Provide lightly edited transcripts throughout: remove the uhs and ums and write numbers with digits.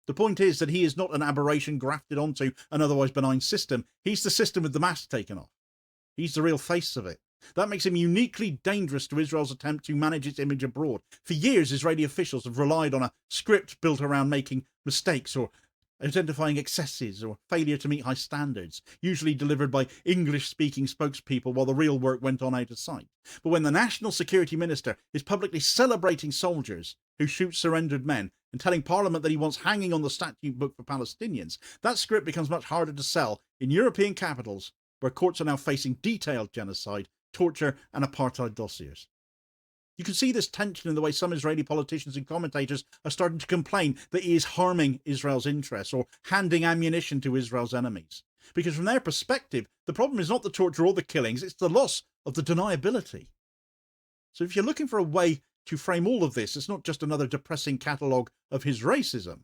The point is that he is not an aberration grafted onto an otherwise benign system. He's the system with the mask taken off. He's the real face of it. That makes him uniquely dangerous to Israel's attempt to manage its image abroad. For years, Israeli officials have relied on a script built around making mistakes or identifying excesses or failure to meet high standards, usually delivered by English-speaking spokespeople while the real work went on out of sight. But when the National Security Minister is publicly celebrating soldiers who shoot surrendered men and telling Parliament that he wants hanging on the statute book for Palestinians, that script becomes much harder to sell in European capitals where courts are now facing detailed genocide, torture and apartheid dossiers. You can see this tension in the way some Israeli politicians and commentators are starting to complain that he is harming Israel's interests or handing ammunition to Israel's enemies. Because from their perspective, the problem is not the torture or the killings, it's the loss of the deniability. So if you're looking for a way to frame all of this, it's not just another depressing catalogue of his racism.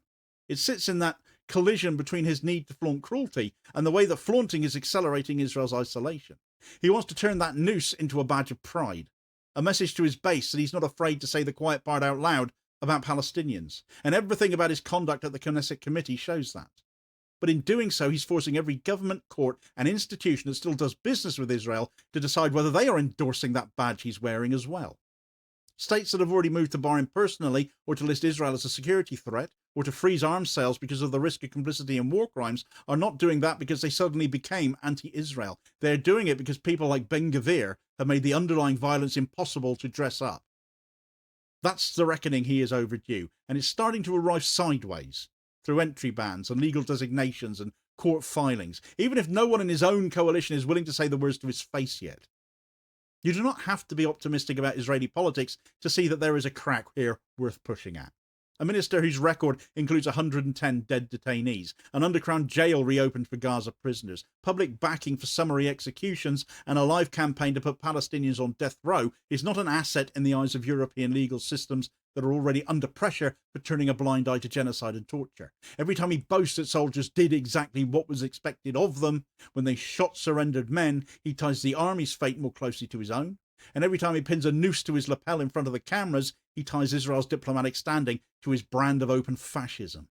It sits in that collision between his need to flaunt cruelty and the way that flaunting is accelerating Israel's isolation. He wants to turn that noose into a badge of pride, a message to his base that he's not afraid to say the quiet part out loud about Palestinians, and everything about his conduct at the Knesset committee shows that. But in doing so, he's forcing every government, court and institution that still does business with Israel to decide whether they are endorsing that badge he's wearing as well. States that have already moved to bar him personally, or to list Israel as a security threat, or to freeze arms sales because of the risk of complicity in war crimes, are not doing that because they suddenly became anti-Israel. They're doing it because people like Gvir have made the underlying violence impossible to dress up. That's the reckoning he is overdue, and it's starting to arrive sideways, through entry bans and legal designations and court filings, even if no one in his own coalition is willing to say the words to his face yet. You do not have to be optimistic about Israeli politics to see that there is a crack here worth pushing at. A minister whose record includes 110 dead detainees, an underground jail reopened for Gaza prisoners, public backing for summary executions, and a live campaign to put Palestinians on death row is not an asset in the eyes of European legal systems that are already under pressure for turning a blind eye to genocide and torture. Every time he boasts that soldiers did exactly what was expected of them when they shot surrendered men, he ties the army's fate more closely to his own. And every time he pins a noose to his lapel in front of the cameras, he ties Israel's diplomatic standing to his brand of open fascism.